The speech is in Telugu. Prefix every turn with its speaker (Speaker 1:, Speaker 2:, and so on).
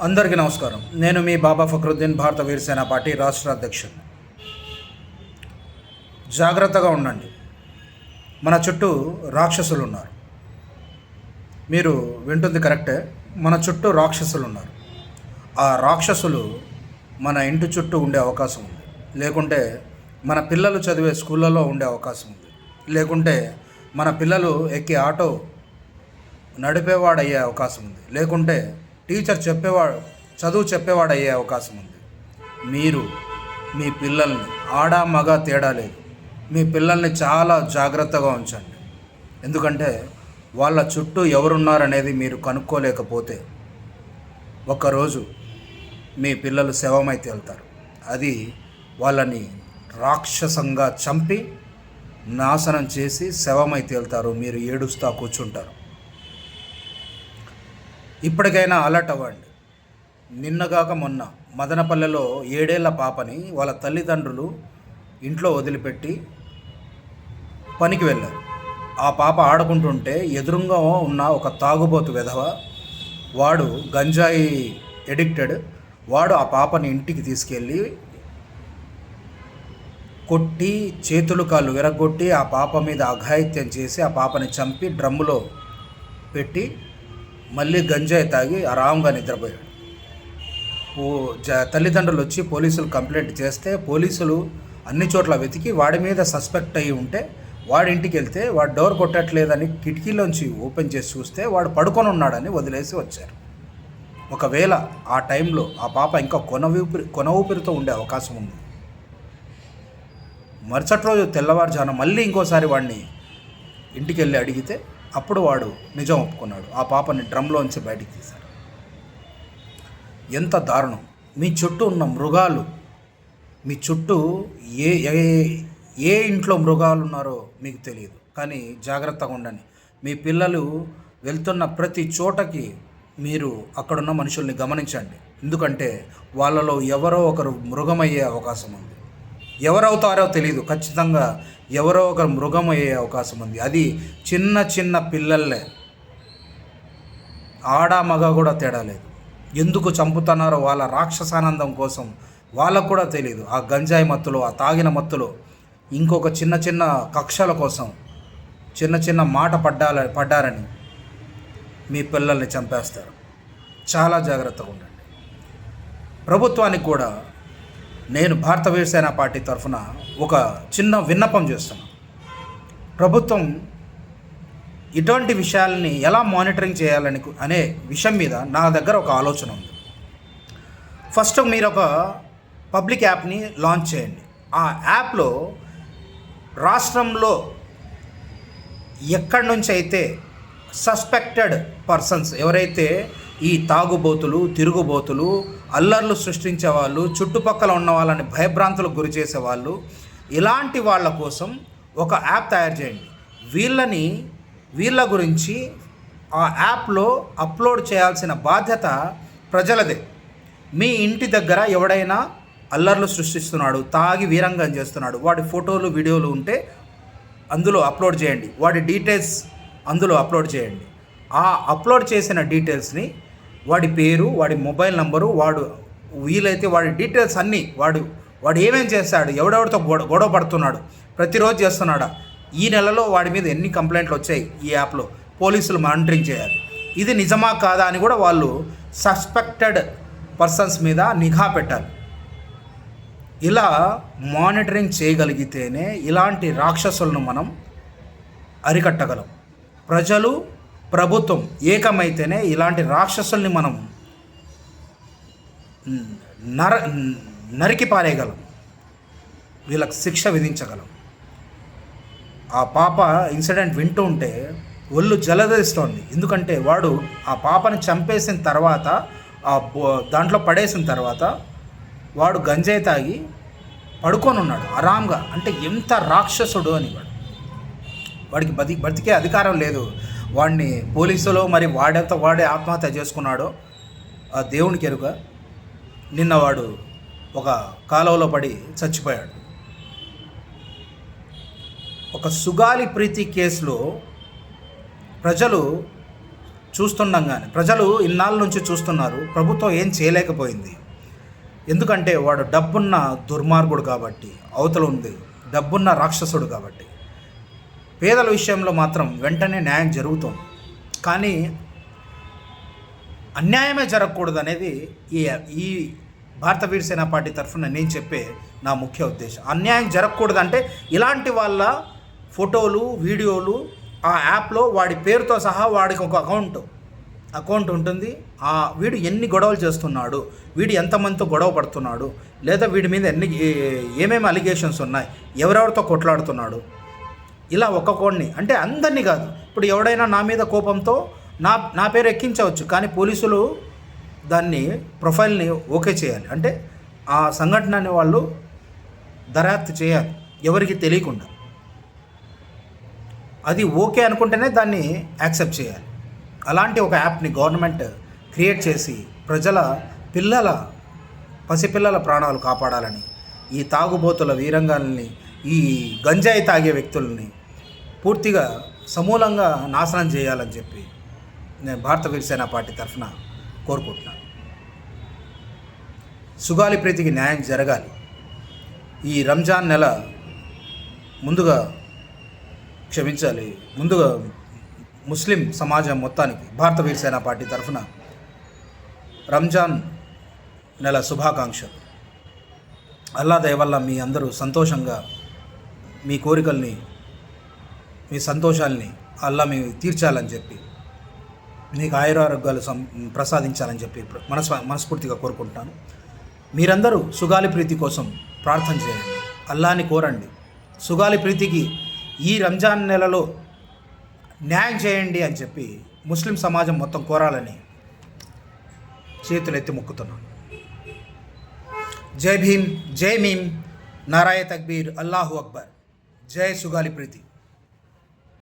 Speaker 1: అందరికీ నమస్కారం. నేను మీ బాబా ఫక్రుద్దీన్, భారత వీరసేన పార్టీ రాష్ట్ర అధ్యక్షుడు. జాగ్రత్తగా ఉండండి. మన చుట్టూ రాక్షసులు ఉన్నారు. మీరు వింటుంది కరెక్టే. మన చుట్టూ రాక్షసులు ఉన్నారు. ఆ రాక్షసులు మన ఇంటి చుట్టూ ఉండే అవకాశం ఉంది, లేకుంటే మన పిల్లలు చదివే స్కూళ్ళలో ఉండే అవకాశం ఉంది, లేకుంటే మన పిల్లలు ఎక్కి ఆటో నడిపేవాడు అయ్యే అవకాశం ఉంది, లేకుంటే టీచర్ చదువు చెప్పేవాడు అయ్యే అవకాశం ఉంది. మీరు మీ పిల్లల్ని ఆడ మగ తేడా లేదు, మీ పిల్లల్ని చాలా జాగ్రత్తగా ఉంచండి. ఎందుకంటే వాళ్ళ చుట్టూ ఎవరున్నారనేది మీరు కనుక్కోలేకపోతే ఒకరోజు మీ పిల్లలు శవమై తేలుతారు. అది వాళ్ళని రాక్షసంగా చంపి నాశనం చేసి శవమై తేలుతారు. మీరు ఏడుస్తా కూర్చుంటారు. ఇప్పటికైనా అలర్ట్ అవ్వండి. నిన్నగాక మొన్న మదనపల్లెలో 7 ఏళ్ల పాపని వాళ్ళ తల్లిదండ్రులు ఇంట్లో వదిలిపెట్టి పనికి వెళ్ళారు. ఆ పాప ఆడుకుంటుంటే ఎదురుగా ఉన్న ఒక తాగుబోతు వెధవ, వాడు గంజాయి ఎడిక్టెడ్, వాడు ఆ పాపని ఇంటికి తీసుకెళ్ళి కొట్టి చేతులు కాళ్ళు విరగొట్టి ఆ పాప మీద అఘాయిత్యం చేసి ఆ పాపని చంపి డ్రమ్ములో పెట్టి మళ్ళీ గంజాయి తాగి ఆరాంగా నిద్రపోయాడు. తల్లిదండ్రులు వచ్చి పోలీసులు కంప్లైంట్ చేస్తే పోలీసులు అన్ని చోట్ల వెతికి వాడి మీద సస్పెక్ట్ అయ్యి ఉంటే వాడి ఇంటికి వెళ్తే వాడు డోర్ కొట్టట్లేదని కిటికీలోంచి ఓపెన్ చేసి చూస్తే వాడు పడుకొని ఉన్నాడని వదిలేసి వచ్చారు. ఒకవేళ ఆ టైంలో ఆ పాప ఇంకా కొన ఊపిరితో ఉండే అవకాశం ఉంది. మరుసటి రోజు తెల్లవారుజాన మళ్ళీ ఇంకోసారి వాడిని ఇంటికి వెళ్ళి అడిగితే అప్పుడు వాడు నిజం ఒప్పుకున్నాడు. ఆ పాపని డ్రమ్లోంచి బయటికి తీశారు. ఎంత దారుణం! మీ చుట్టూ ఉన్న మృగాలు, మీ చుట్టూ ఏ ఇంట్లో మృగాలు ఉన్నారో మీకు తెలియదు, కానీ జాగ్రత్తగా ఉండండి. మీ పిల్లలు వెళ్తున్న ప్రతి చోటకి మీరు అక్కడున్న మనుషుల్ని గమనించండి. ఎందుకంటే వాళ్ళలో ఎవరో ఒకరు మృగమయ్యే అవకాశం ఉంది. ఎవరవుతారో తెలియదు, ఖచ్చితంగా ఎవరో ఒకరు మృగం అయ్యే అవకాశం ఉంది. అది చిన్న చిన్న పిల్లలే, ఆడ మగ కూడా తేడా లేదు. ఎందుకు చంపుతున్నారో వాళ్ళ రాక్షసానందం కోసం వాళ్ళకు కూడా తెలియదు. ఆ గంజాయి మత్తులో, ఆ తాగిన మత్తులో ఇంకొక చిన్న చిన్న కక్షల కోసం చిన్న చిన్న మాట పడ్డారని మీ పిల్లల్ని చంపేస్తారు. చాలా జాగ్రత్తగా ఉండండి. ప్రభుత్వానికి కూడా నేను భారత వీరసేన పార్టీ తరఫున ఒక చిన్న విన్నపం చేస్తున్నాను. ప్రభుత్వం ఇటువంటి విషయాలని ఎలా మానిటరింగ్ చేయాలని అనే విషయం మీద నా దగ్గర ఒక ఆలోచన ఉంది. ఫస్ట్ మీరు ఒక పబ్లిక్ యాప్ని లాంచ్ చేయండి. ఆ యాప్లో రాష్ట్రంలో ఎక్కడి నుంచి అయితే సస్పెక్టెడ్ పర్సన్స్, ఎవరైతే ఈ తాగుబోతులు, తిరుగుబోతులు, అల్లర్లు సృష్టించే వాళ్ళు, చుట్టుపక్కల ఉన్న వాళ్ళని భయభ్రాంతులకు గురి చేసేవాళ్ళు, ఇలాంటి వాళ్ళ కోసం ఒక యాప్ తయారు చేయండి. వీళ్ళ గురించి ఆ యాప్లో అప్లోడ్ చేయాల్సిన బాధ్యత ప్రజలదే. మీ ఇంటి దగ్గర ఎవడైనా అల్లర్లు సృష్టిస్తున్నాడు, తాగి వీరంగం చేస్తున్నాడు, వాడి ఫోటోలు వీడియోలు ఉంటే అందులో అప్లోడ్ చేయండి. వాడి డీటెయిల్స్ అందులో అప్లోడ్ చేయండి. ఆ అప్లోడ్ చేసిన డీటెయిల్స్ని, వాడి పేరు, వాడి మొబైల్ నంబరు, వాడు వీలైతే వాడి డీటెయిల్స్ అన్నీ, వాడు ఏమేం చేస్తాడు, ఎవడెవడితో గొడవ పడుతున్నాడు, ప్రతిరోజు చేస్తున్నాడా, ఈ నెలలో వాడి మీద ఎన్ని కంప్లైంట్లు వచ్చాయి ఈ యాప్లో, పోలీసులు మానిటరింగ్ చేయాలి. ఇది నిజమా కాదా అని కూడా వాళ్ళు సస్పెక్టెడ్ పర్సన్స్ మీద నిఘా పెట్టాలి. ఇలా మానిటరింగ్ చేయగలిగితేనే ఇలాంటి రాక్షసులను మనం అరికట్టగలం. ప్రజలు, ప్రభుత్వం ఏకమైతేనే ఇలాంటి రాక్షసుల్ని మనం నరికి పారేయగలం, వీళ్ళకి శిక్ష విధించగలం. ఆ పాప ఇన్సిడెంట్ వింటూ ఉంటే ఒళ్ళు జలధరిస్తోంది. ఎందుకంటే వాడు ఆ పాపని చంపేసిన తర్వాత, దాంట్లో పడేసిన తర్వాత వాడు గంజాయి తాగి పడుకొని ఉన్నాడు ఆరాంగా. అంటే ఎంత రాక్షసుడు అని. వాడికి బతికే అధికారం లేదు. వాడిని పోలీసులు మరి వాడే ఆత్మహత్య చేసుకున్నాడో ఆ దేవునికి ఎరుక. నిన్న వాడు ఒక కాలువలో పడి చచ్చిపోయాడు. ఒక సుగాలి ప్రీతి కేసులో ప్రజలు చూస్తుండగానే ప్రజలు ఇన్నాళ్ళ నుంచి చూస్తున్నారు, ప్రభుత్వం ఏం చేయలేకపోయింది. ఎందుకంటే వాడు డబ్బున్న దుర్మార్గుడు కాబట్టి, అవతల ఉంది డబ్బున్న రాక్షసుడు కాబట్టి. పేదల విషయంలో మాత్రం వెంటనే న్యాయం జరుగుతోంది, కానీ అన్యాయమే జరగకూడదు అనేది ఈ భారత వీర సేన పార్టీ తరఫున నేను చెప్పే నా ముఖ్య ఉద్దేశం. అన్యాయం జరగకూడదంటే ఇలాంటి వాళ్ళ ఫోటోలు, వీడియోలు ఆ యాప్లో వాడి పేరుతో సహా వాడికి ఒక అకౌంట్ ఉంటుంది. వీడు ఎన్ని గొడవలు చేస్తున్నాడు, వీడు ఎంతమందితో గొడవ పడుతున్నాడు, లేదా వీడి మీద ఏమేమి అలిగేషన్స్ ఉన్నాయి, ఎవరెవరితో కొట్లాడుతున్నాడు, ఇలా ఒక్కొక్కడిని, అంటే అందరినీ కాదు. ఇప్పుడు ఎవడైనా నా మీద కోపంతో నా పేరు ఎక్కించవచ్చు, కానీ పోలీసులు దాన్ని ప్రొఫైల్ని ఓకే చేయాలి. అంటే ఆ సంఘటనని వాళ్ళు దర్యాప్తు చేయాలి ఎవరికి తెలియకుండా. అది ఓకే అనుకుంటేనే దాన్ని యాక్సెప్ట్ చేయాలి. అలాంటి ఒక యాప్ని గవర్నమెంట్ క్రియేట్ చేసి పసిపిల్లల ప్రాణాలు కాపాడాలని, ఈ తాగుబోతుల వీరంగాల్ని, ఈ గంజాయి తాగే వ్యక్తుల్ని పూర్తిగా సమూలంగా నాశనం చేయాలని చెప్పి నేను భారత వీర సేన పార్టీ తరఫున కోరుకుంటున్నాను. సుగాలి ప్రీతికి న్యాయం జరగాలి. ఈ రంజాన్ నెల ముందుగా ముస్లిం సమాజం మొత్తానికి భారత వీర సేన పార్టీ తరఫున రంజాన్ నెల శుభాకాంక్షలు. అల్లా దయ వల్ల మీ అందరూ సంతోషంగా మీ కోరికల్ని, మీ సంతోషాల్ని అల్లా మీ తీర్చాలని చెప్పి, మీకు ఆయురారోగ్యాలు ప్రసాదించాలని చెప్పి మనస్ఫూర్తిగా కోరుకుంటాను. మీరందరూ సుగాలి ప్రీతి కోసం ప్రార్థన చేయండి, అల్లాని కోరండి. సుగాలి ప్రీతికి ఈ రంజాన్ నెలలో న్యాయం చేయండి అని చెప్పి ముస్లిం సమాజం మొత్తం కోరాలని చేతులెత్తి మొక్కుతున్నాను. జై భీమ్, జై మీమ్, నారాయ తక్బీర్, అల్లాహు అక్బర్. జై సుగాలి ప్రీతి.